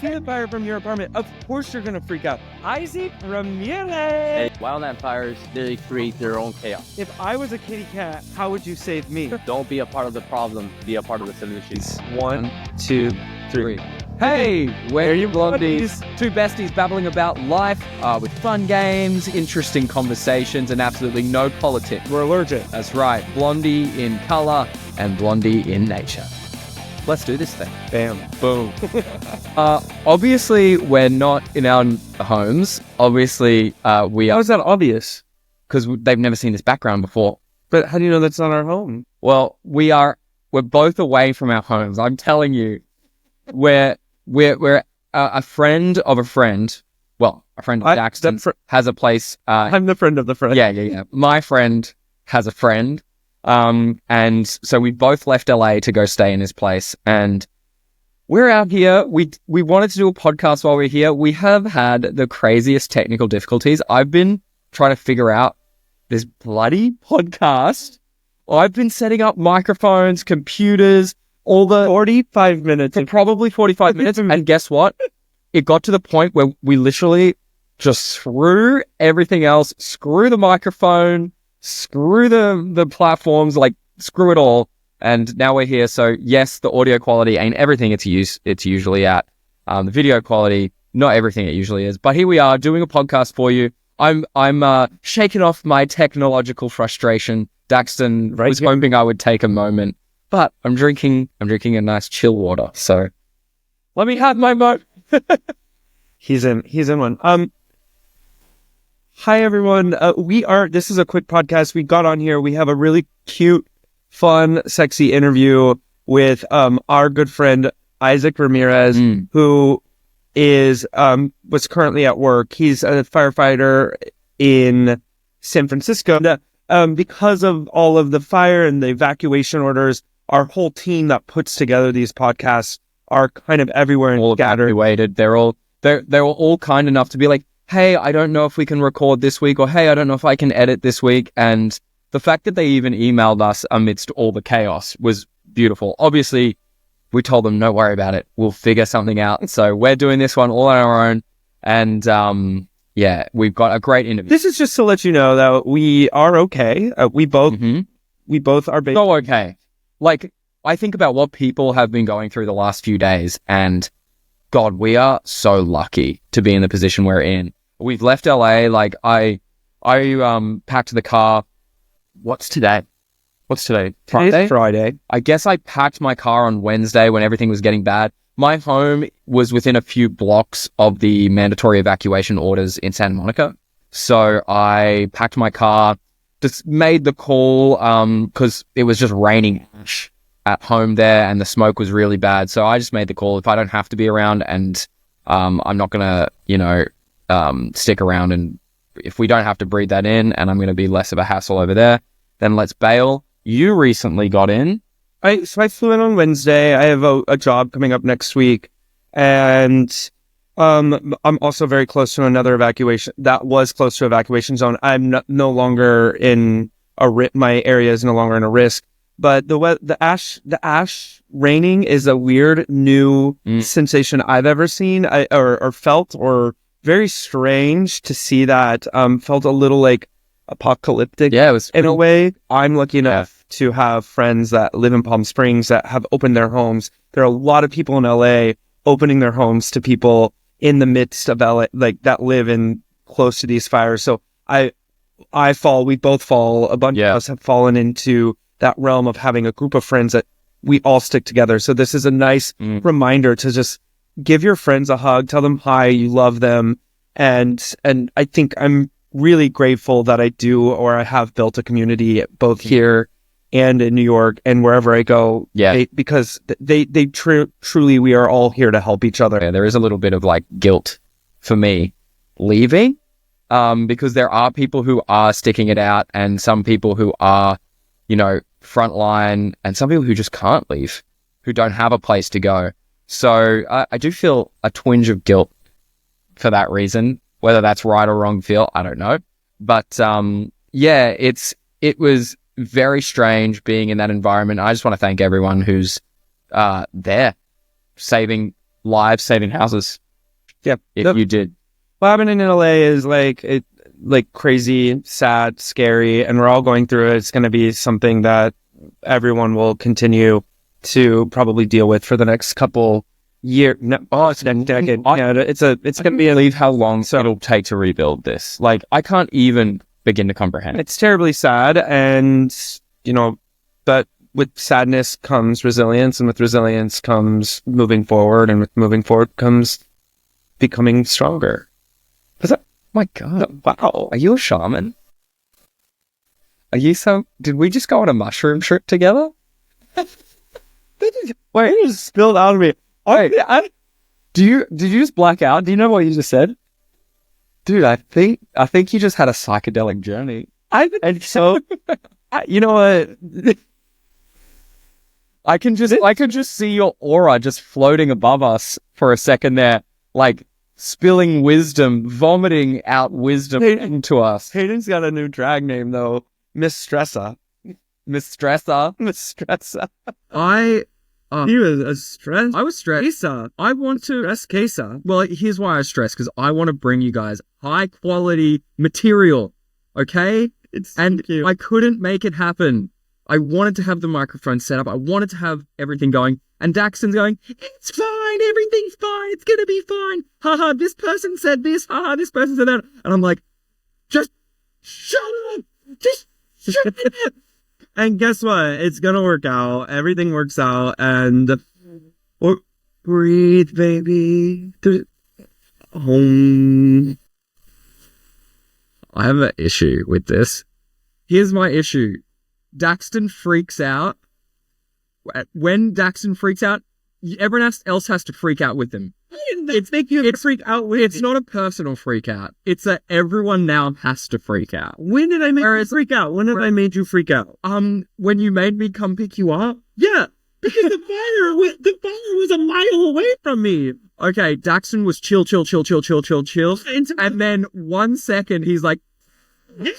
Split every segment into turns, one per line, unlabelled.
see the fire from your apartment, of course you're gonna freak out. Isaac Ramirez!
Hey, wildfires, they create their own chaos.
If I was a kitty cat, how would you save me?
Don't be a part of the problem, be a part of the solution.
1, 2, 3.
Hey, we're
you
Blondies, two besties babbling about life with fun games, interesting conversations, and absolutely no politics.
We're allergic.
That's right, Blondie in color and Blondie in nature. Let's do this thing.
Bam.
Boom. Obviously, we're not in our homes. Obviously, we
How
are,
is that obvious?
because they've never seen this background before.
But how do you know that's not our home?
Well, we're both away from our homes. I'm telling you, we're a friend of a friend. Well, a friend of Daxton has a place.
I'm the friend of the friend.
Yeah. My friend has a friend. And so we both left LA to go stay in his place, and we're out here. We wanted to do a podcast while we're here. We have had the craziest technical difficulties. I've been trying to figure out this bloody podcast. I've been setting up microphones, computers, all the
45 minutes.
for probably 45 minutes. And guess what? It got to the point where we literally just screw everything else, screw the microphone, screw the platforms, like screw it all. And now we're here. So yes, the audio quality ain't everything it's usually at. The video quality, not everything it usually is. But here we are doing a podcast for you. I'm shaking off my technological frustration. Daxton was hoping I would take a moment, but I'm drinking a nice chill water. So let me have my moment.
He's in one. Hi everyone. This is a quick podcast. We got on here. We have a really cute, fun, sexy interview with our good friend Isaac Ramirez, who was currently at work. He's a firefighter in San Francisco. Because of all of the fire and the evacuation orders, our whole team that puts together these podcasts are kind of everywhere and
all
scattered.
Evacuated. They were all kind enough to be like, hey, I don't know if we can record this week, or hey, I don't know if I can edit this week. And the fact that they even emailed us amidst all the chaos was beautiful. Obviously, we told them, don't worry about it. We'll figure something out. So we're doing this one all on our own. And yeah, we've got a great interview.
This is just to let you know that we are okay. We both are
so okay. Like, I think about what people have been going through the last few days, and God, we are so lucky to be in the position we're in. We've left LA. Like, I packed the car. What's today? Friday?
Today's Friday.
I guess I packed my car on Wednesday when everything was getting bad. My home was within a few blocks of the mandatory evacuation orders in Santa Monica. So I packed my car, just made the call because it was just raining at home there and the smoke was really bad. So I just made the call. If I don't have to be around, and I'm not going to, stick around, and if we don't have to breathe that in and I'm going to be less of a hassle over there, then let's bail. You recently got in.
So I flew in on Wednesday. I have a job coming up next week, and I'm also very close to another evacuation. That was close to evacuation zone. I'm no longer in my area is no longer in a risk. But the ash raining is a weird new sensation I've ever seen, or felt, or very strange to see that. Felt a little like apocalyptic.
Yeah, it was
in a way. I'm lucky enough to have friends that live in Palm Springs that have opened their homes. There are a lot of people in LA opening their homes to people in the midst of LA, like that live in close to these fires. So we both fall. A bunch of us have fallen into that realm of having a group of friends that we all stick together. So this is a nice reminder to just give your friends a hug, tell them hi, you love them. And I think I'm really grateful that I have built a community both here and in New York and wherever I go. Yeah. Because truly, we are all here to help each other.
Yeah, there is a little bit of like guilt for me leaving, because there are people who are sticking it out, and some people who are, frontline, and some people who just can't leave, who don't have a place to go. So I do feel a twinge of guilt for that reason. Whether that's right or wrong feel, I don't know. But yeah, it was very strange being in that environment. I just want to thank everyone who's there, saving lives saving houses.
Yeah.
If you did.
What happened in LA is like crazy, sad, scary, and we're all going through it. It's going to be something that everyone will continue to probably deal with for the next couple years. It's next decade. It's going to be
believe how long it'll take to rebuild this. Like, I can't even begin to comprehend.
It's terribly sad, and but with sadness comes resilience, and with resilience comes moving forward, and with moving forward comes becoming stronger.
My God.
Wow.
Are you a shaman? Did we just go on a mushroom trip together?
Wait, it just spilled out of me.
Did you just black out? Do you know what you just said? Dude, I think you just had a psychedelic journey.
You know what?
I can just see your aura just floating above us for a second there, like spilling wisdom, vomiting out wisdom into us.
Hayden's got a new drag name though, Miss Stressa.
Miss Stressa.
He was a stress.
I was stressed. I want to
Stress Kesa.
Well, here's why I was stressed, because I want to bring you guys high quality material. Okay? I couldn't make it happen. I wanted to have the microphone set up. I wanted to have everything going. And Daxton's going, it's fine. Everything's fine. It's going to be fine. Haha, this person said this. Haha, this person said that. And I'm like, just shut up. Just shut up.
And guess what? It's going to work out. Everything works out. And breathe, baby. Home.
I have an issue with this. Here's my issue. Daxton freaks out. When Daxton freaks out, everyone else has to freak out with him.
It's freak out with.
It's not a personal freak out. It's that everyone now has to freak out.
When did I make you freak out? When have I made you freak out?
When you made me come pick you up.
Yeah, because the fire was a mile away from me.
Okay, Daxton was chill. And then 1 second, he's like, and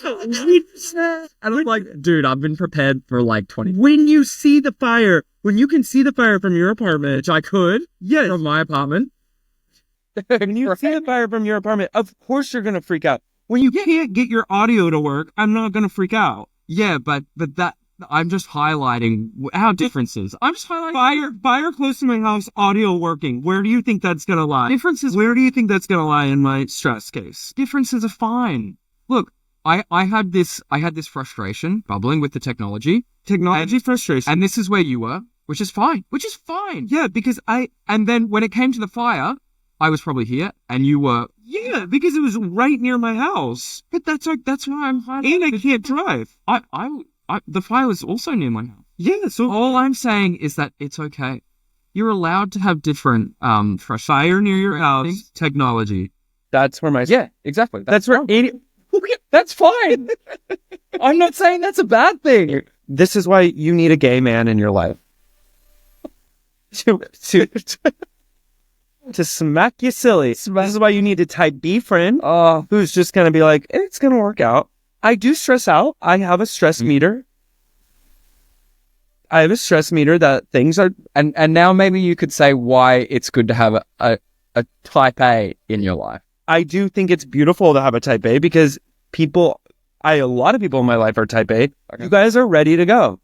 I'm like, dude, I've been prepared for like 20.
When you see the fire, when you can see the fire from your apartment,
which I could,
yes,
from my apartment.
When you see the fire from your apartment, of course you're gonna freak out. When you can't get your audio to work, I'm not gonna freak out.
Yeah, but that I'm just highlighting our differences. I'm just highlighting
fire close to my house, audio working. Where do you think that's gonna lie?
Differences.
Where do you think that's gonna lie in my stress case?
Differences are fine. Look, I had this frustration bubbling with the technology
frustration,
and this is where you were, which is fine.
Yeah, because
and then when it came to the fire, I was probably here, and you were.
Yeah, because it was right near my house.
But that's why I'm highlighting.
And I can't drive.
The fire was also near my house.
Yeah, so
all I'm saying is that it's okay. You're allowed to have different
fire near your house,
things.
technology. That's where
yeah, exactly.
That's where
that's fine. I'm not saying that's a bad thing.
This is why you need a gay man in your life. To smack you silly. This is why you need a type B friend who's just going to be like, it's going to work out. I do stress out. I have a stress meter. I have a stress meter that things are...
And now maybe you could say why it's good to have a type A in your life.
I do think it's beautiful to have a type A because a lot of people in my life are type A. Okay. You guys are ready to go.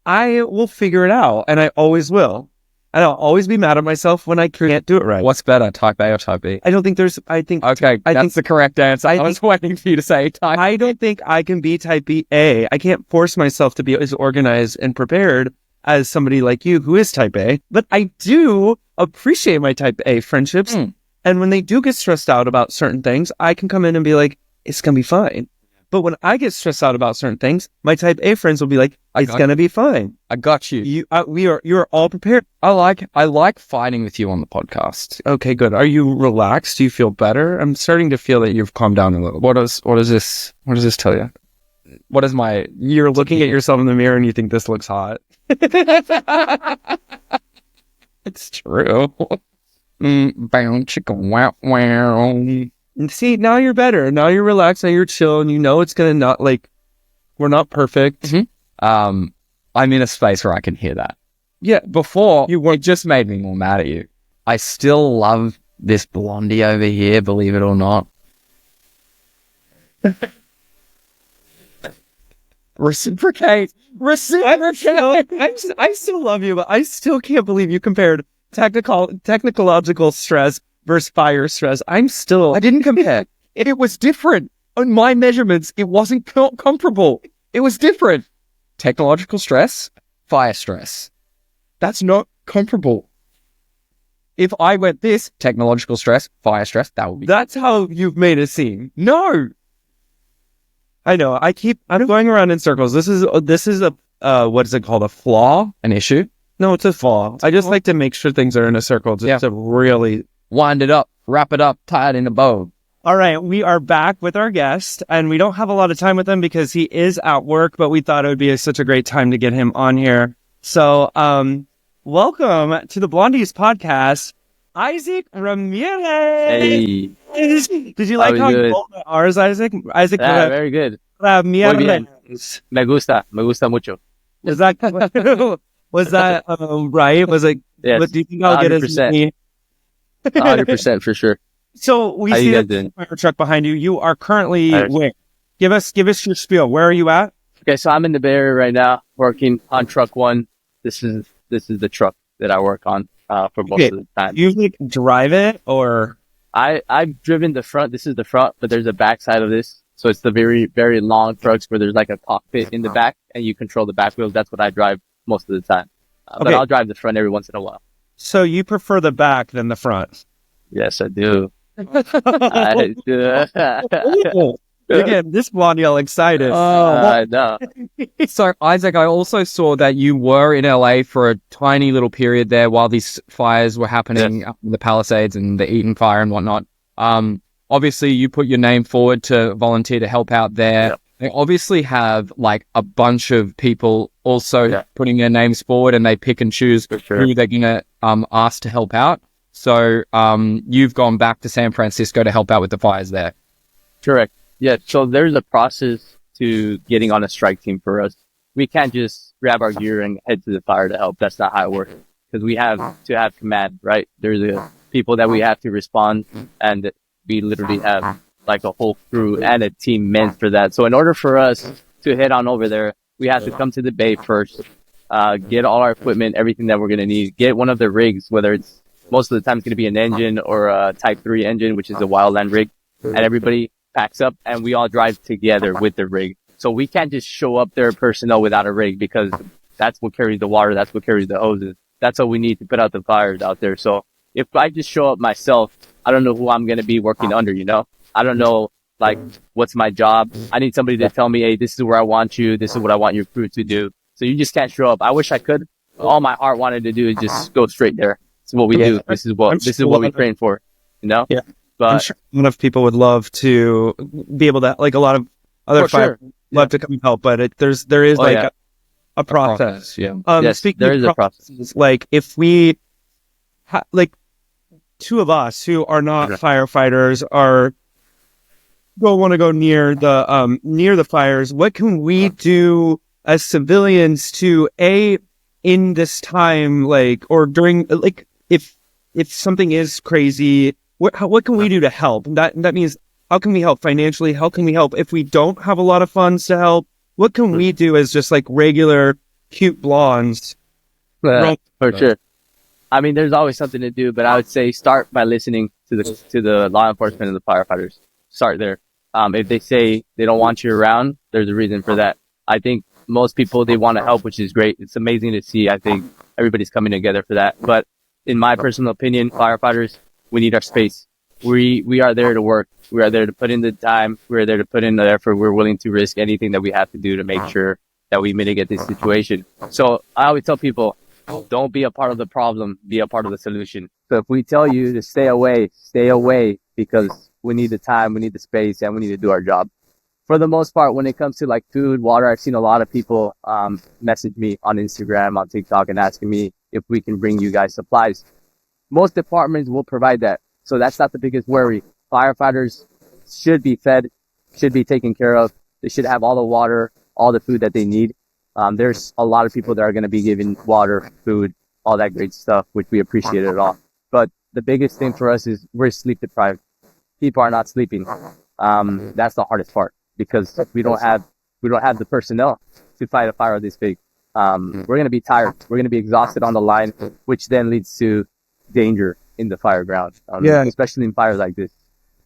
I will figure it out, and I always will. And I'll always be mad at myself when I can't do it right.
What's better, type A or type B?
I don't think there's...
Okay, that's the correct answer. I was waiting for you to say type
I don't think I can be type B A. I can't force myself to be as organized and prepared as somebody like you who is type A. But I do appreciate my type A friendships. And when they do get stressed out about certain things, I can come in and be like, it's going to be fine. But when I get stressed out about certain things, my type A friends will be like, it's going to be fine.
I got you.
You are all prepared.
I like fighting with you on the podcast.
Okay, good. Are you relaxed? Do you feel better? I'm starting to feel that you've calmed down a little. What does this tell you?
What is
you're looking at yourself in the mirror and you think this looks hot.
It's true. Bow chicken wow wow.
See, now you're better. Now you're relaxed. Now you're chill, and you know it's gonna not like we're not perfect.
Mm-hmm. I'm in a space where I can hear that.
Yeah,
before it just made me more mad at you. I still love this Blondie over here, believe it or not. Reciprocate.
I still love you, but I still can't believe you compared technological stress versus fire stress.
I didn't compare. It was different. On my measurements, it wasn't comparable. It was different. Technological stress, fire stress. That's not comparable. If I went this, technological stress, fire stress, that would be...
That's how you've made it seem.
No!
I know. I'm going around in circles. This is a what is it called? A flaw?
An issue?
No, it's a flaw. I just like to make sure things are in a circle just to really
wind it up, wrap it up, tie it in a bow.
All right, we are back with our guest, and we don't have a lot of time with him because he is at work, but we thought it would be such a great time to get him on here. So, welcome to the Blondies podcast, Isaac Ramirez.
Hey.
Did you like how you called the R's, Isaac? Isaac
very good.
Ramirez.
Me gusta mucho.
Was that right? Was it?
Yes.
What do you think I'll get as me?
100% for sure.
So we see the fire truck behind you. You are currently where? Give us your spiel. Where are you at?
Okay, so I'm in the Bay Area right now, working on truck 1. This is the truck that I work on for most of the time.
You drive it, or
I've driven the front. This is the front, but there's a back side of this. So it's the very, very long trucks where there's like a cockpit in the back and you control the back wheels. That's what I drive most of the time. But I'll drive the front every once in a while.
So you prefer the back than the front?
Yes, I do. I do.
Again, this Blondie all excited.
I know.
So, Isaac, I also saw that you were in LA for a tiny little period there while these fires were happening up in the Palisades and the Eaton fire and whatnot. Obviously, you put your name forward to volunteer to help out there. Yep. They obviously have like a bunch of people also putting their names forward, and they pick and choose who they're going to ask to help out. So you've gone back to San Francisco to help out with the fires there.
Correct. Yeah. So there's a process to getting on a strike team for us. We can't just grab our gear and head to the fire to help. That's not how it works. Because we have to have command, right? There's the people that we have to respond, and we literally have like a whole crew and a team meant for that. So in order for us to head on over there, we have to come to the bay first, get all our equipment, everything that we're going to need, get one of the rigs, whether it's most of the time it's going to be an engine or a type 3 engine, which is a wildland rig, and everybody packs up and we all drive together with the rig. So we can't just show up there personnel without a rig, because that's what carries the water, that's what carries the hoses. That's what we need to put out the fires out there. So if I just show up myself, I don't know who I'm going to be working under, you know? I don't know, like, what's my job. I need somebody to tell me, hey, this is where I want you. This is what I want your crew to do. So you just can't show up. I wish I could. All my heart wanted to do is just go straight there. This is what we do. This is what we train for, you know?
Yeah.
But
I'm sure a lot of people would love to be able to, like, a lot of other fire love to come and help, but there is a process.
Yeah.
Yes, there is a process.
Like, if we, like, two of us who are not firefighters don't want to go near the fires, what can we do as civilians to in this time, like, or during, like, if something is crazy, what can we do to help? That means, how can we help financially? How can we help if we don't have a lot of funds to help? What can we do as just like regular cute blondes?
For sure. I mean, there's always something to do, but I would say start by listening to the law enforcement and the firefighters. Start there. If they say they don't want you around, there's a reason for that. I think most people, they want to help, which is great. It's amazing to see. I think everybody's coming together for that. But in my personal opinion, firefighters, we need our space. We are there to work. We are there to put in the time. We are there to put in the effort. We're willing to risk anything that we have to do to make sure that we mitigate this situation. So I always tell people, don't be a part of the problem, be a part of the solution. So if we tell you to stay away because we need the time, we need the space, and we need to do our job. For the most part, when it comes to like food, water, I've seen a lot of people message me on Instagram, on TikTok, and asking me if we can bring you guys supplies. Most departments will provide that. So that's not the biggest worry. Firefighters should be fed, should be taken care of. They should have all the water, all the food that they need. There's a lot of people that are going to be giving water, food, all that great stuff, which we appreciate it all. But the biggest thing for us is we're sleep deprived. People are not sleeping. That's the hardest part because we don't have the personnel to fight a fire this big. We're going to be tired. We're going to be exhausted on the line, which then leads to danger in the fire ground, especially in fires like this.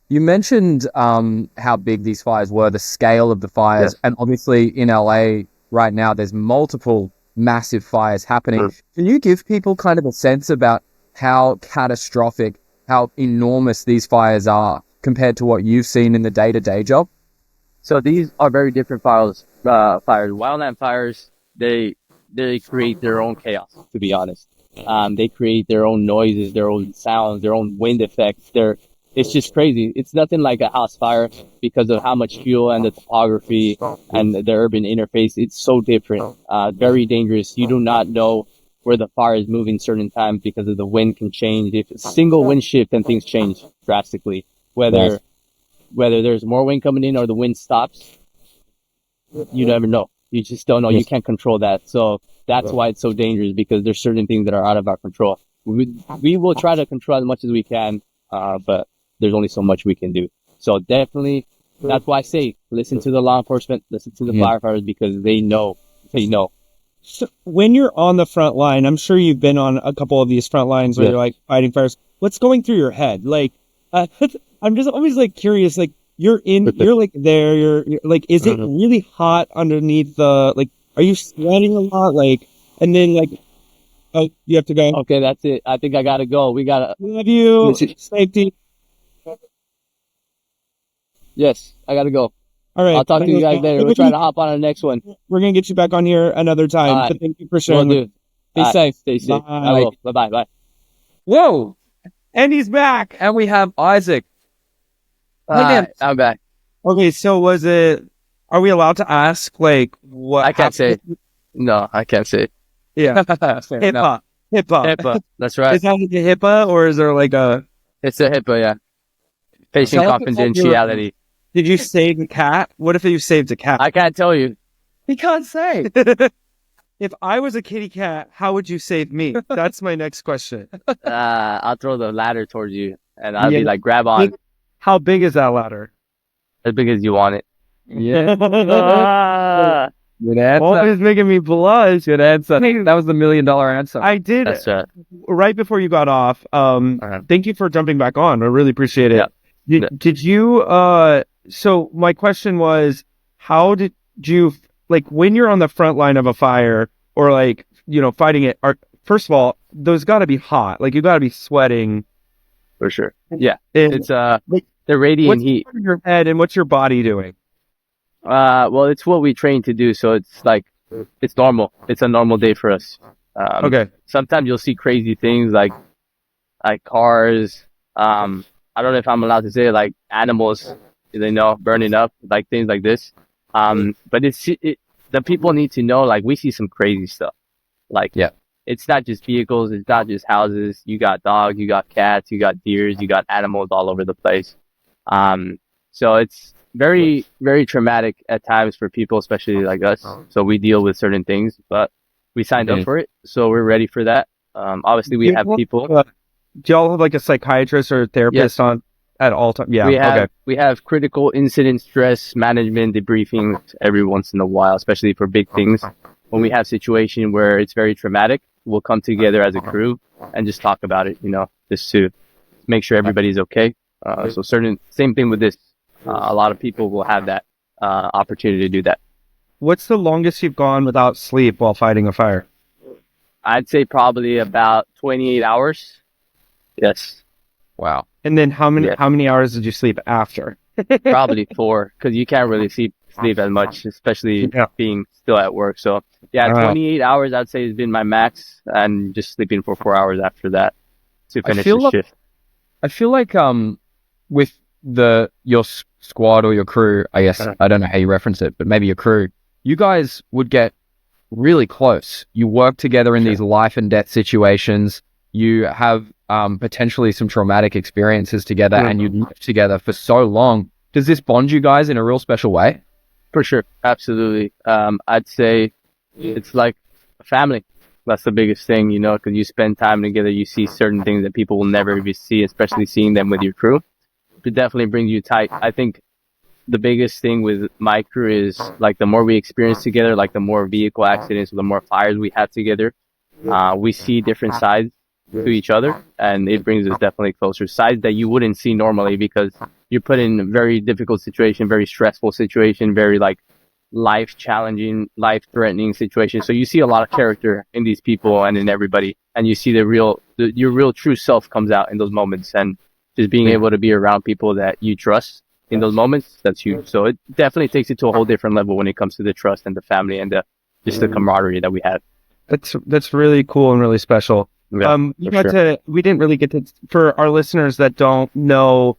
You mentioned how big these fires were, the scale of the fires, and obviously in LA right now, there's multiple massive fires happening. Can you give people kind of a sense about how catastrophic, how enormous these fires are compared to what you've seen in the day-to-day job?
So these are very different fires. Wildland fires, they create their own chaos, to be honest. They create their own noises, their own sounds, their own wind effects. It's just crazy. It's nothing like a house fire because of how much fuel and the topography and the urban interface. It's so different. Very dangerous. You do not know where the fire is moving certain times because of the wind can change. If a single wind shift, then things change drastically. Whether there's more wind coming in or the wind stops, you never know. You just don't know. You can't control that. So that's why it's so dangerous, because there's certain things that are out of our control. We will try to control as much as we can, but there's only so much we can do. So definitely, that's why I say, listen to the law enforcement, listen to the firefighters, because they know.
So when you're on the front line, I'm sure you've been on a couple of these front lines where you're like fighting fires. What's going through your head? Like, I'm just always like curious, like you're like there, you're like, is it really hot underneath like, are you sweating a lot? Like, and then like, oh, you have to go.
Okay, that's it. I think I gotta go.
Love you. Safety.
Yes, I gotta go.
All right.
I'll talk to you guys later. We'll try to hop on the next one.
We're going to get you back on here another time.
Right.
So thank you for sharing.
Will do.
Be safe.
Stay safe.
Bye.
Bye-bye.
Whoa!
And he's back.
And we have Isaac.
I'm back.
Okay, so are we allowed to ask, like, what?
I can't say. No, I can't say.
Yeah.
HIPAA.
HIPAA. That's right.
Is that like a HIPAA, or is there like a...
It's a HIPAA, yeah. Patient confidentiality.
Did you save a cat? What if you saved a cat?
I can't tell you.
He can't say.
If I was a kitty cat, how would you save me? That's my next question.
I'll throw the ladder towards you, and I'll be like, grab on.
How big is that ladder?
As big as you want it.
Yeah. Good answer.
Always making me blush.
Good answer. That was the $1 million answer.
I did.
That's right.
Right before you got off. Thank you for jumping back on. I really appreciate it.
Yeah.
Did you? So my question was, how did you, like, when you're on the front line of a fire or like, fighting it? First of all, those got to be hot. Like, you got to be sweating.
For sure. Yeah.
And
It's the radiant heat.
What's in your head and what's your body doing?
Well, it's what we train to do, so it's like, it's normal. It's a normal day for us.
Okay.
Sometimes you'll see crazy things like cars. I don't know if I'm allowed to say, like, animals, burning up, like things like this. But the people need to know, like, we see some crazy stuff. Like, it's not just vehicles, it's not just houses. You got dogs, you got cats, you got deers, you got animals all over the place. So it's very, very traumatic at times for people, especially like us. So we deal with certain things, but we signed up for it, so we're ready for that. Obviously, we have people.
Do y'all have like a psychiatrist or a therapist on at all times? Yeah,
we have critical incident stress management debriefings every once in a while, especially for big things. When we have situation where it's very traumatic, we'll come together as a crew and just talk about it, just to make sure everybody's okay. So same thing with this. A lot of people will have that opportunity to do that.
What's the longest you've gone without sleep while fighting a fire?
I'd say probably about 28 hours. Yes.
Wow.
And then how many hours did you sleep after?
Probably 4, because you can't really sleep as much, especially being still at work. So 28 hours I'd say has been my max, and just sleeping for 4 hours after that to finish the shift.
I feel like with your squad or your crew, I guess, I don't know how you reference it, but maybe your crew, you guys would get really close. You work together in these life and death situations. You have potentially some traumatic experiences together, and you live together for so long. Does this bond you guys in a real special way?
For sure. Absolutely. I'd say it's like a family. That's the biggest thing, you know, because you spend time together, you see certain things that people will never even see, especially seeing them with your crew. It definitely brings you tight. I think the biggest thing with my crew is like the more we experience together, like the more vehicle accidents, the more fires we have together, we see different sides to each other, and it brings us definitely closer. Sides that you wouldn't see normally because you're put in a very difficult situation, very stressful situation, very like life challenging, life threatening situation. So you see a lot of character in these people and in everybody, and you see your real true self comes out in those moments, and just being able to be around people that you trust in those moments, that's huge. So it definitely takes it to a whole different level when it comes to the trust and the family and just the camaraderie that we have.
That's really cool and really special.
Yeah,
we didn't really get to, for our listeners that don't know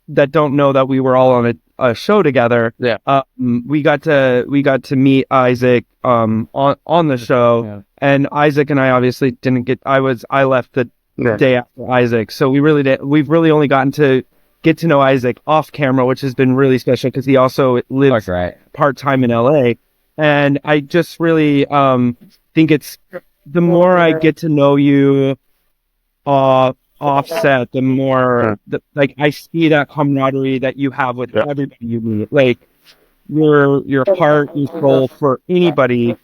that we were all on a show together.
Yeah.
We got to meet Isaac on the show, and Isaac and I obviously didn't get. I left the day after Isaac, so we've really only gotten to get to know Isaac off camera, which has been really special because he also lives part-time in LA, and I just really think it's the more I get to know you offset, the more like I see that camaraderie that you have with everybody you meet. Like your heart and soul for anybody,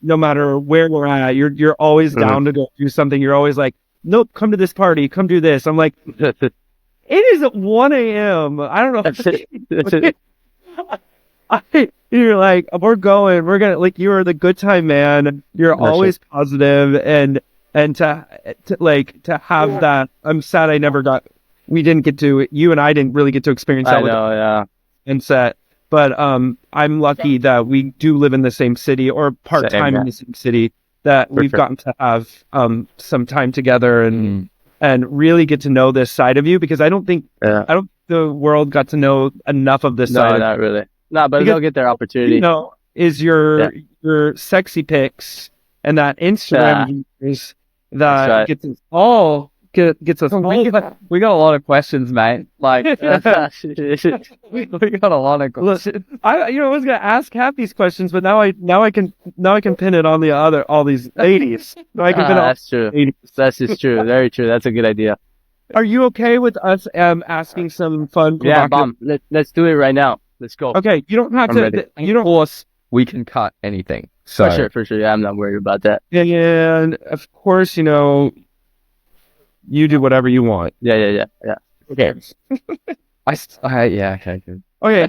no matter where we're at. You're always down to go do something. You're always like, nope, come to this party, come do this. I'm like, it is at 1 a.m. I don't know. You're like, we're gonna, like, you are the good time man. You're always positive, and to have that. I'm sad you and I didn't really get to experience that and set. But I'm lucky that we do live in the same city or part-time in the same city, that we've gotten to have some time together and really get to know this side of you, because I don't think the world got to know enough of this side.
No, not really. No, but they'll get their opportunity.
You know, is your sexy pics and that Instagram views that gets us all. Gets us.
We got a lot of questions, mate. Like, we got a lot of questions.
I was gonna ask half these questions, but now I can pin it on all these ladies.
That's true. That's just true. Very true. That's a good idea.
Are you okay with us asking some fun?
Yeah, Bomb. Let's do it right now. Let's go.
Okay, you don't have to.
You don't. Of course, we can cut anything. So
For sure. Yeah, I'm not worried about that.
And of course, you do whatever you want.
Yeah.
Okay. Okay.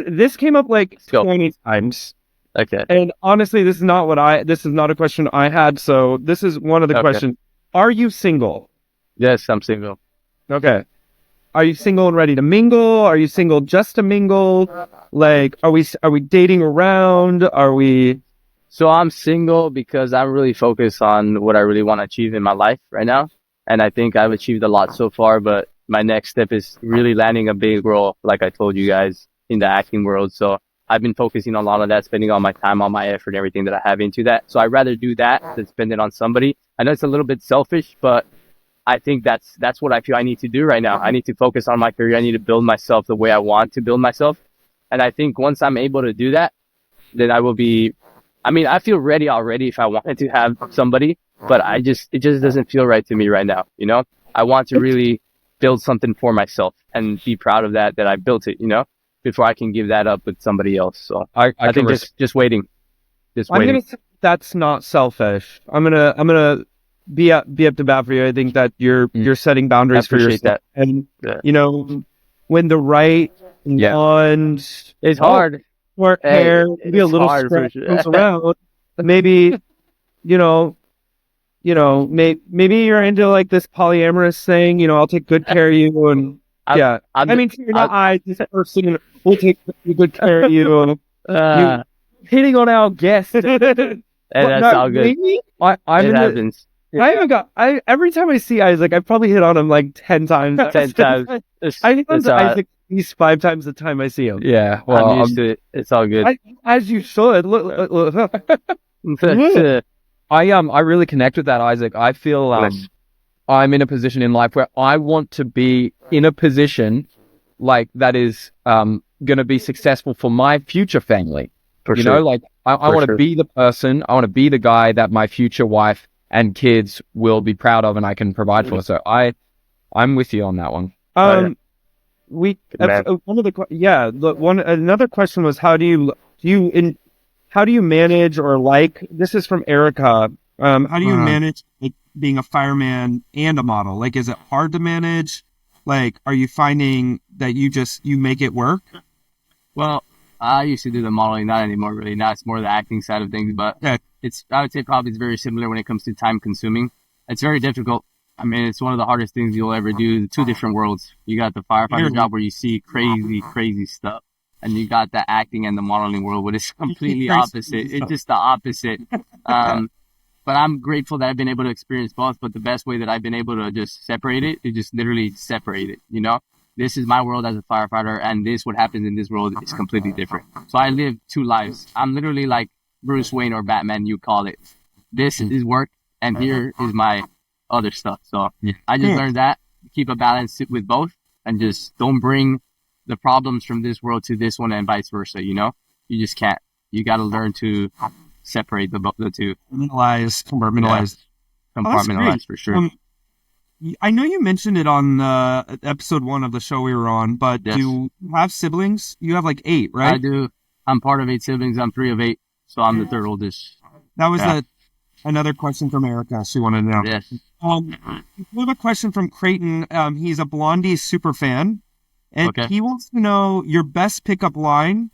This came up like 20 times.
Okay.
And honestly, this is not a question I had. So this is one of the questions. Are you single?
Yes, I'm single.
Okay. Are you single and ready to mingle? Are you single just to mingle? Like, are we dating around? Are we?
So I'm single because I'm really focused on what I really want to achieve in my life right now. And I think I've achieved a lot so far, but my next step is really landing a big role, like I told you guys, in the acting world. So I've been focusing on a lot of that, spending all my time, all my effort, everything that I have into that. So I'd rather do that than spend it on somebody. I know it's a little bit selfish, but I think that's what I feel I need to do right now. I need to focus on my career. I need to build myself the way I want to build myself. And I think once I'm able to do that, then I will be, I feel ready already if I wanted to have somebody, but it just doesn't feel right to me right now. I want to really build something for myself and be proud of that I built it, before I can give that up with somebody else. So I think just waiting.
I'm going to say that's not selfish. I'm going to be up to bat for you. I think that you're setting boundaries for yourself.
That.
And, when the right blonde,
it's hard.
Short hair, maybe a little stretch comes around. Maybe, maybe you're into like this polyamorous thing. I'll take good care of you, and this person will take good care of you. You hitting on our guest.
That's all good.
It happens. Every time I see Isaac, I probably hit on him like 10 times.
10 times.
I hit on Isaac at least 5 times the time I see him.
Yeah, well, I'm used to it. It's all good.
As you should. Look.
I really connect with that, Isaac. I feel I'm in a position in life where I want to be in a position like that is going to be successful for my future family.
For
you
sure.
know, like I
For
want to
sure.
be the person, I want to be the guy that my future wife and kids will be proud of and I can provide for. So I'm with you on that one.
We
Man.
one of the another question was how do you manage or like, this is from Erica, how do you manage like being a fireman and a model? Like, is it hard to manage? Like, are you finding that you make it work?
Well, I used to do the modeling, not anymore really. Now it's more the acting side of things, but
Yeah.
I would say probably it's very similar when it comes to time consuming. It's very difficult. I mean, it's one of the hardest things you'll ever do. The two different worlds. You got the firefighter job where you see crazy stuff. And you got the acting and the modeling world where it's completely opposite. It's just the opposite. But I'm grateful that I've been able to experience both. But the best way that I've been able to just separate it is just literally separate it. You know, this is my world as a firefighter, and what happens in this world is completely different. So I live two lives. I'm literally like Bruce Wayne or Batman, you call it. This is work, and here is my other stuff. So I just learned that, keep a balance with both, and just don't bring the problems from this world to this one and vice versa. You know, you just can't. You got to learn to separate the two.
Compartmentalize.
Compartmentalize for sure.
I know you mentioned it on episode 1 of the show we were on, but
Yes.
do you have siblings? You have like 8, right?
I do. I'm part of 8 siblings. I'm 3 of 8, so I'm the third oldest.
That was another question from Erica. She wanted to know.
Yes.
We have a question from Creighton. He's a Blondies super fan, and
Okay.
he wants to know your best pickup line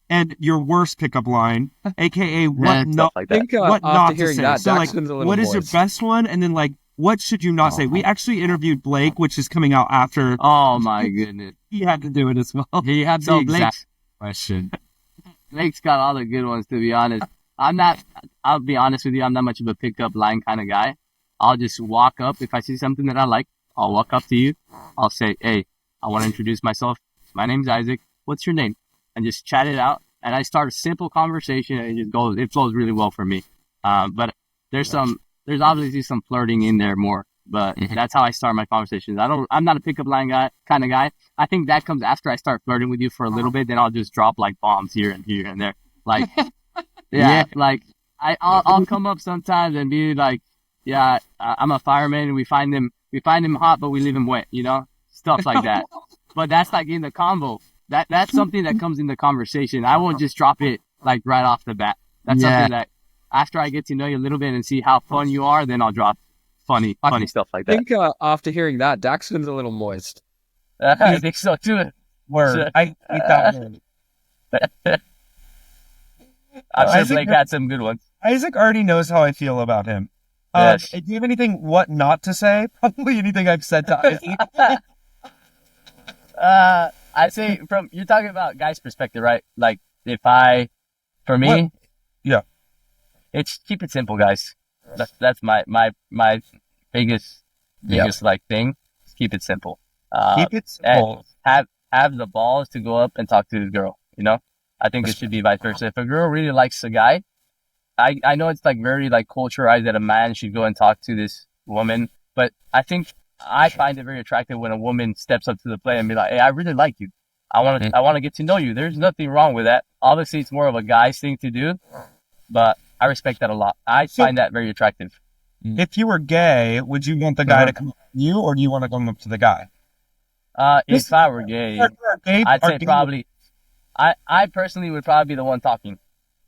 and your worst pickup line, aka what not,
Stuff like
I
that.
think
what
after
not to
hearing
say.
that,
So, like,
Daxton's a little
what is your
moist.
best one, and then like what should you not say? We actually interviewed Blake, which is coming out after.
Oh my goodness.
He had to do it as well.
He had
So
the exact
question.
Blake's got all the good ones, to be honest. I'll be honest with you, I'm not much of a pickup line kind of guy. I'll just walk up. If I see something that I like, I'll walk up to you. I'll say, hey, I want to introduce myself. My name's Isaac. What's your name? And just chat it out. And I start a simple conversation and it just goes, it flows really well for me. But there's obviously some flirting in there more, but that's how I start my conversations. I'm not a pickup line guy, kind of guy. I think that comes after I start flirting with you for a little bit. Then I'll just drop like bombs here and there. Like, like I'll come up sometimes and be like, I'm a fireman. We find him hot, but we leave him wet, you know, stuff like that. But that's like in the convo. That's something that comes in the conversation. I won't just drop it like right off the bat. That's something that after I get to know you a little bit and see how fun you are, then I'll drop funny stuff like
I
that.
think after hearing that, Daxton's a little moist.
I think so too.
Word. I hate that word.
I'm sure
Isaac-
Blake had some good ones.
Isaac already knows how I feel about him.
Yes.
Do you have anything what not to say? Probably anything I've said to Isaac.
I'd say you're talking about guys' perspective, right? Like for me,
yeah,
it's keep it simple, guys. That's my biggest like thing. Just keep it simple.
Keep it simple.
And have the balls to go up and talk to the girl. You know, I think it should be vice versa. If a girl really likes a guy, I know it's like very like culturalized that a man should go and talk to this woman, but I think I find it very attractive when a woman steps up to the plate and be like, "Hey, I really like you. I want to get to know you." There's nothing wrong with that. Obviously, it's more of a guy's thing to do, but I respect that a lot. I find that very attractive.
If you were gay, would you want the guy to come up to you, or do you want to come up to the guy?
If I were gay, I'd say probably. I personally would probably be the one talking.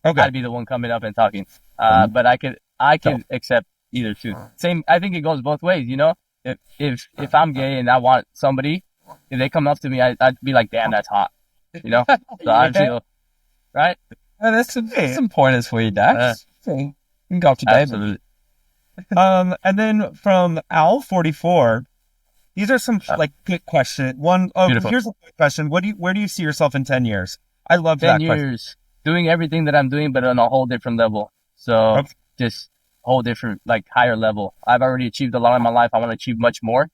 Okay.
I'd be the one coming up and talking. But I could accept either too. Same. I think it goes both ways. You know, if I'm gay and I want somebody, if they come up to me, I'd be like, "Damn, that's hot." You know. So I feel right.
That's some pointers for you, Dax. You can go up to David.
Absolutely.
And then from Al44, these are some like good questions.
Beautiful.
Here's a quick question. Where do you see yourself in 10 years? I love
10
that question.
years doing everything that I'm doing, but on a whole different level. So just whole different, like higher level. I've already achieved a lot in my life. I want to achieve much more.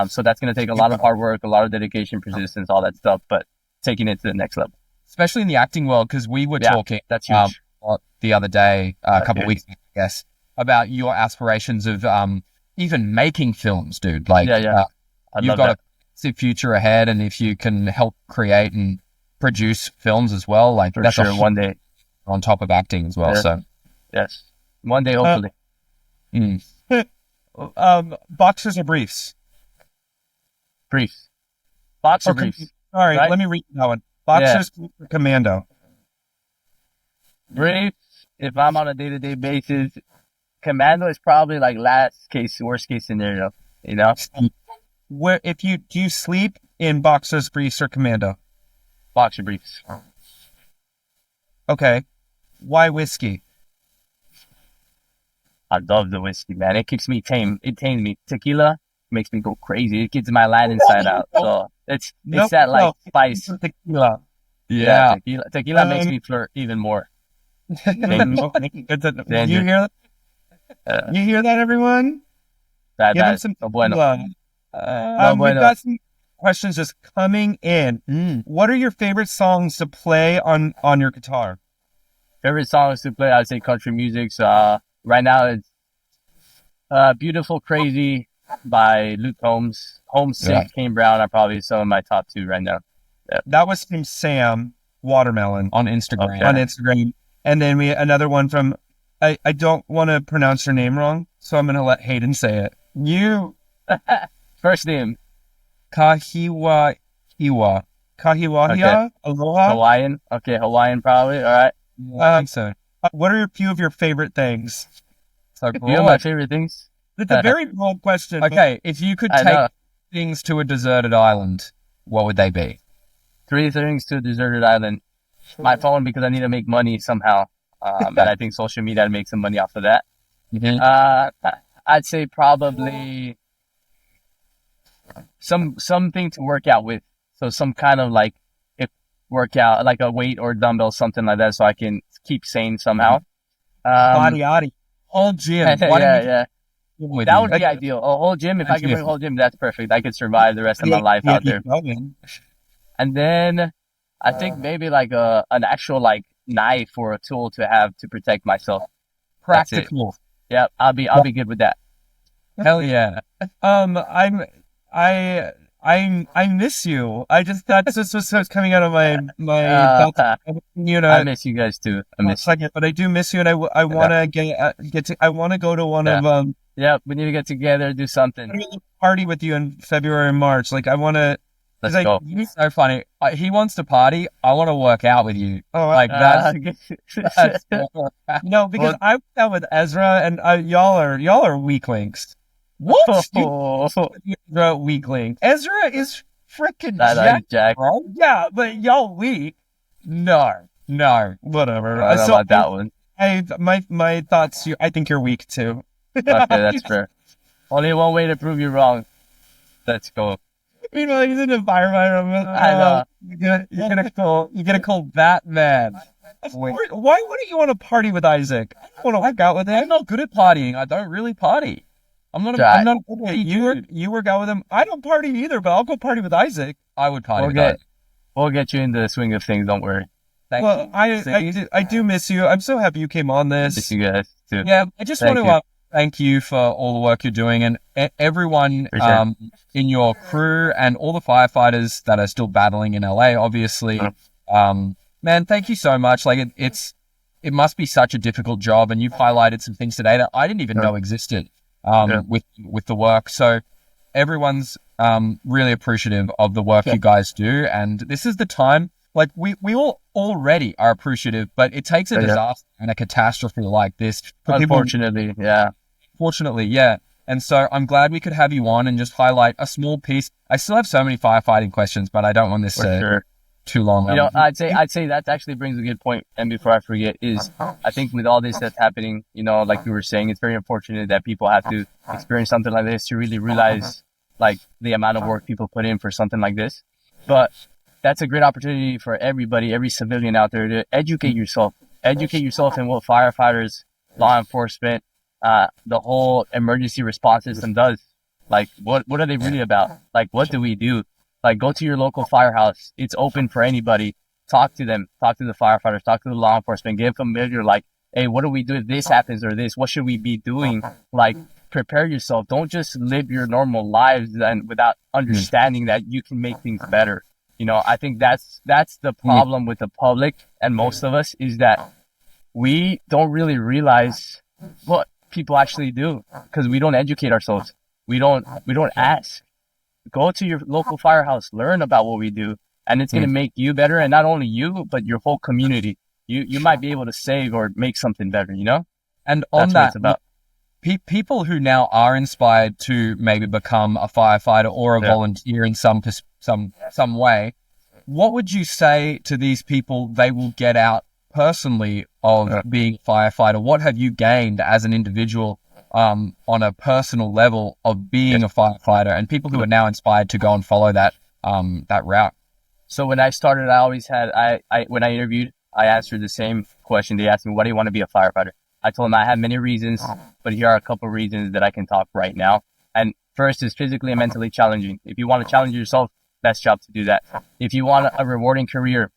So that's going to take a lot of hard work, a lot of dedication, persistence, all that stuff, but taking it to the next level.
Especially in the acting world, because we were talking
that's huge.
the other day, a couple of weeks ago, I guess, about your aspirations of even making films, dude. Like, you've got a massive future ahead, and if you can help create and produce films as well, like
For
that's
sure, one day.
on top of acting as well.
Yeah.
So,
Yes. One day, hopefully.
Boxers or briefs?
Briefs. Boxer
Okay.
briefs.
All right,
Right?
let me read that one. Boxers or commando?
Briefs, if I'm on a day-to-day basis, commando is probably like worst case scenario, you know?
Where do you sleep in boxers, briefs, or commando?
Boxer briefs.
Okay. Why whiskey?
I love the whiskey, man. It keeps me tame. It tames me. Tequila makes me go crazy. It gets my Latin side out. So it's that like spice.
Tequila.
yeah.
Tequila makes me flirt even more.
You hear that? You hear that, everyone?
Bad,
Give him
bad.
some
No bueno.
tequila. We've got some questions just coming in. What are your favorite songs to play on your guitar?
Favorite songs to play, I'd say country music. So right now it's Beautiful Crazy by Luke Combs. Homesick, Kane Brown are probably some of my top two right now.
That was from Sam Watermelon
On Instagram.
Okay.
on Instagram. And then another one from, I don't want to pronounce your name wrong, so I'm going to let Hayden say it.
First name,
Kahiwa. Kahiwahia?
Okay.
Aloha?
Hawaiian. Okay, Hawaiian probably. All right.
I think so.
What are a few of your favorite things?
So
A few of my favorite things.
It's a very broad question.
okay, if you could
I
take
know.
things to a deserted island, what would they be?
3 things to a deserted island. My phone, because I need to make money somehow. And I think social media makes some money off of that. I'd say probably something to work out with. So some kind of like workout, like a weight or dumbbell, something like that, so I can keep sane somehow.
Body.
Whole gym.
Yeah.
With
That
you?
would be ideal. A whole gym. If I can bring a whole gym, that's perfect. I could survive the rest of my life out there. And then I think maybe like an actual like knife or a tool to have to protect myself.
Practical.
Yeah, I'll be good with that.
Hell yeah.
I miss you. I just thought this was coming out of my thoughts.
I miss you guys too. I miss you.
But I do miss you, and I want to I want to go to one of
Yeah, we need to get together, do something.
party with you in February and March. Like I want to.
Let's go.
It's so funny. He wants to party. I want to work out with you.
Oh,
Like that's
no, because I was out with Ezra, and y'all are weaklings.
what?
Ezra weakling. Ezra is freaking
Jack.
jacked, bro. Yeah, but y'all weak.
No.
Whatever.
I don't know about that one.
My thoughts. I think you're weak too.
Okay, that's fair. Only one way to prove you wrong. Let's go.
Meanwhile, he's in a firefighter.
I know.
You're gonna call that man. Why wouldn't you want to party with Isaac? I don't want to work out with
I'm
him.
not good at partying. I don't really party. I'm not.
Jack.
I'm not.
You work out with him. I don't party either, but I'll go party with Isaac.
I would party.
We'll get you into the swing of things. Don't worry.
Thank
Well,
you.
I do miss you. I'm so happy you came on
Miss
this.
you guys too.
Yeah, I just
Thank
want to thank you for all the work you're doing, and everyone
For sure.
in your crew and all the firefighters that are still battling in LA. Obviously, man, thank you so much. Like it must be such a difficult job, and you've highlighted some things today that I didn't even know existed with the work. So everyone's really appreciative of the work you guys do, and this is the time. Like we all already are appreciative, but it takes a disaster and a catastrophe like this for people.
Unfortunately, yeah.
Fortunately, yeah. And so I'm glad we could have you on and just highlight a small piece. I still have so many firefighting questions, but I don't want this
For sure.
too long.
You know, I'd say that actually brings a good point. And before I forget, is I think with all this that's happening, you know, like you were saying, it's very unfortunate that people have to experience something like this to really realize like the amount of work people put in for something like this. But that's a great opportunity for everybody, every civilian out there to educate yourself in what firefighters, law enforcement, the whole emergency response system does. Like, what are they really about? Like, what do we do? Like, go to your local firehouse. It's open for anybody. Talk to them. Talk to the firefighters. Talk to the law enforcement. Get familiar. Like, hey, what do we do if this happens or this? What should we be doing? Like, prepare yourself. Don't just live your normal lives and without understanding that you can make things better. You know, I think that's the problem with the public and most of us is that we don't really realize what people actually do because we don't educate ourselves. We don't ask. Go to your local firehouse, learn about what we do, and it's going to make you better. And not only you, but your whole community. You might be able to save or make something better, you know?
And
That's
on
what
that,
it's about.
people who now are inspired to maybe become a firefighter or a volunteer in some way, what would you say to these people they will get out personally of being a firefighter? What have you gained as an individual on a personal level of being a firefighter, and people who are now inspired to go and follow that route?
So when I started, I always had, when I interviewed, I answered the same question. They asked me, why do you want to be a firefighter? I told them I have many reasons, but here are a couple of reasons that I can talk right now. And first is physically and mentally challenging. If you want to challenge yourself, best job to do that. If you want a rewarding career,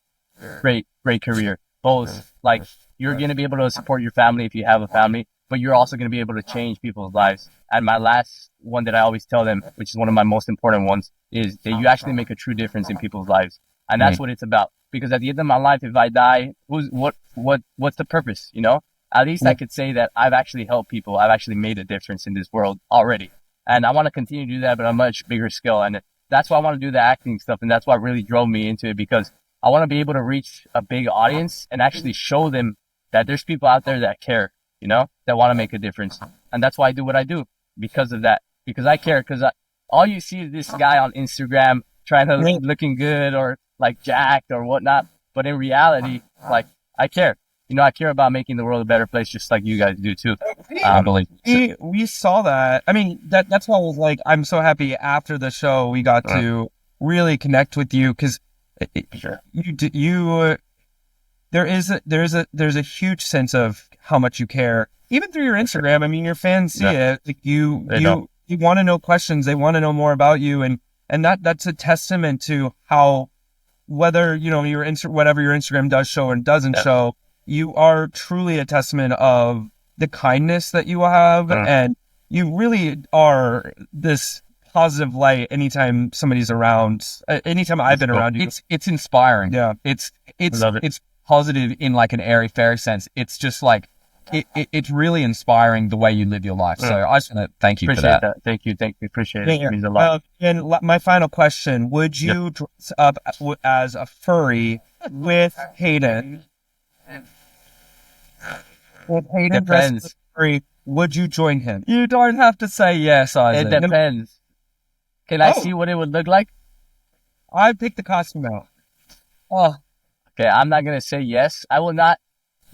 great career. Both, like, you're going to be able to support your family if you have a family, but you're also going to be able to change people's lives. And my last one that I always tell them, which is one of my most important ones, is that you actually make a true difference in people's lives. And that's what it's about. Because at the end of my life, if I die, what's the purpose, you know? At least I could say that I've actually helped people. I've actually made a difference in this world already. And I want to continue to do that, but on a much bigger scale. And that's why I want to do the acting stuff. And that's what really drove me into it, because I want to be able to reach a big audience and actually show them that there's people out there that care, you know, that want to make a difference. And that's why I do what I do, because of that, because I care. Because all you see is this guy on Instagram trying to looking good or like jacked or whatnot. But in reality, like, I care. You know, I care about making the world a better place, just like you guys do too. I believe.
We saw that. I mean, that's why I was like, I'm so happy after the show we got to really connect with you, because there's a huge sense of how much you care, even through your Instagram. I mean, your fans see it. Like you want to know questions. They want to know more about you, and that's a testament to how, whether, you know, whatever your Instagram does show and doesn't show, you are truly a testament of the kindness that you have, and you really are this positive light anytime somebody's around. Anytime I've been around you,
it's inspiring.
Yeah,
it's positive in like an airy fairy sense. It's just like it's really inspiring the way you live your life. So I just want to thank you for that.
Thank you. Appreciate it. It means a lot.
And my final question: would you dress up as a furry with Hayden? With Hayden dressed as a furry, would you join him?
You don't have to say yes, Isaac.
It depends. Can I see what it would look like?
I picked the costume out.
Oh, okay. I'm not gonna say yes. I will not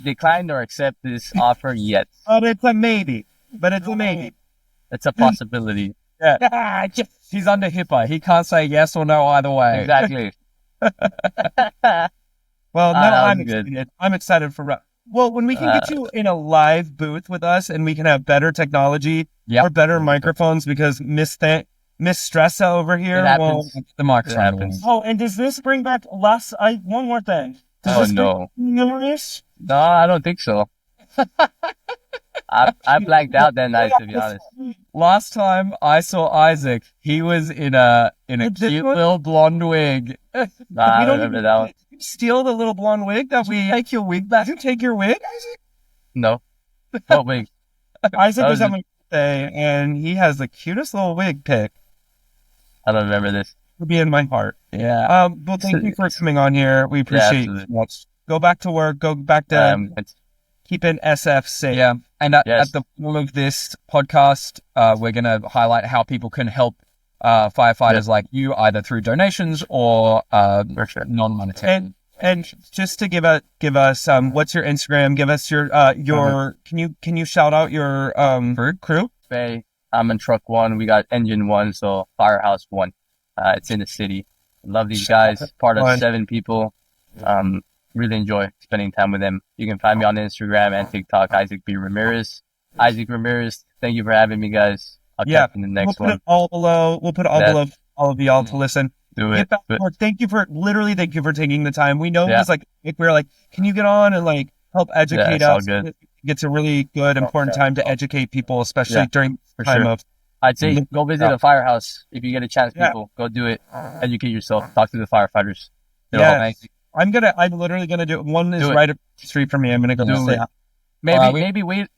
decline or accept this offer yet.
But it's a maybe.
It's a possibility.
Yeah.
He's under HIPAA. He can't say yes or no either way.
Exactly.
Well, now I'm excited. I'm excited for. Well, when we can get you in a live booth with us, and we can have better technology or better microphones, because Miss Stressa over here.
Well,
the microphone happens.
Oh, and does this bring back one more thing?
No.
Memories?
No, I don't think so. I blanked out that night, to be honest.
Last time I saw Isaac, he was in a cute little blonde wig.
Nah, I don't remember that one.
Did you steal the little blonde wig that we take your wig back? Did you take your wig, Isaac?
No. What wig?
Isaac was having a birthday, and he has the cutest little wig pick.
I don't remember this.
It'll be in my heart.
Yeah.
Well, thank you for coming on here. We appreciate it. Go back to work. Go back to keeping SF safe.
Yeah. And at the end of this podcast, we're going to highlight how people can help firefighters like you, either through donations or non-monetary.
And just to give us what's your Instagram? Give us your can you shout out your crew?
I'm in truck 1. We got engine 1, so firehouse 1. It's in the city. Love these guys. Part of 7 people. Really enjoy spending time with them. You can find me on Instagram and TikTok, Isaac B. Ramirez. Isaac Ramirez, thank you for having me, guys. I'll catch you in the next one.
We'll put it all below. We'll put it all below all of y'all to listen.
Do it.
Thank you for taking the time. We know it's like, we're like, can you get on and like help educate us? It's a really good, important time to educate people, especially during the time of.
I'd say go visit a firehouse if you get a chance, people. Go do it. Educate yourself. Talk to the firefighters. They're all amazing.
I'm literally gonna do it. One is
Do it.
right up the street from me. I'm gonna go
Do
say
it.
hi.
Maybe wait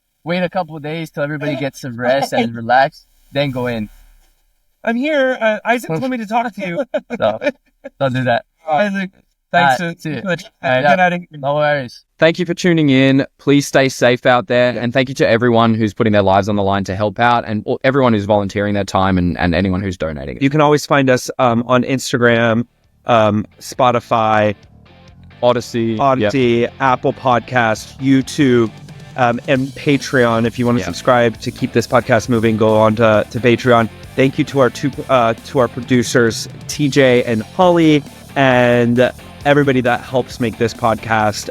a couple of days till everybody gets some rest and relax, then go in.
I'm here. Isaac told me to talk to you.
So don't do that.
Isaac, thanks.
See you.
Good.
Yeah.
Good night.
No worries.
Thank you for tuning in. Please stay safe out there. And thank you to everyone who's putting their lives on the line to help out, and everyone who's volunteering their time, and anyone who's donating.
You can always find us on Instagram, Spotify,
Odyssey,
Apple Podcasts, YouTube, and Patreon. If you want to subscribe to keep this podcast moving, go on to Patreon. Thank you to our producers, TJ and Holly, and everybody that helps make this podcast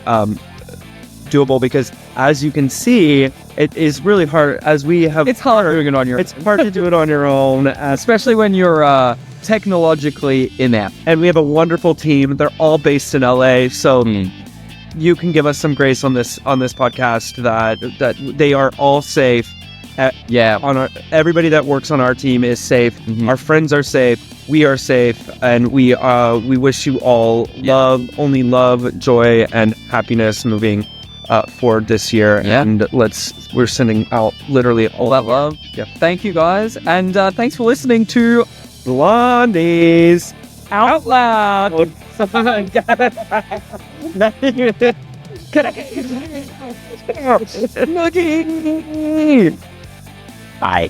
doable. Because as you can see, it is really hard.
It's hard doing it on your.
It's hard to do it on your own,
especially when you're technologically inept.
And we have a wonderful team. They're all based in LA, so you can give us some grace on this podcast that they are all safe. Everybody that works on our team is safe. Our friends are safe. We are safe, and we wish you all only love, joy, and happiness moving forward this year. And we're sending out literally all that love.
Thank you guys, and thanks for listening to
Blondies
Out Loud.
Bye.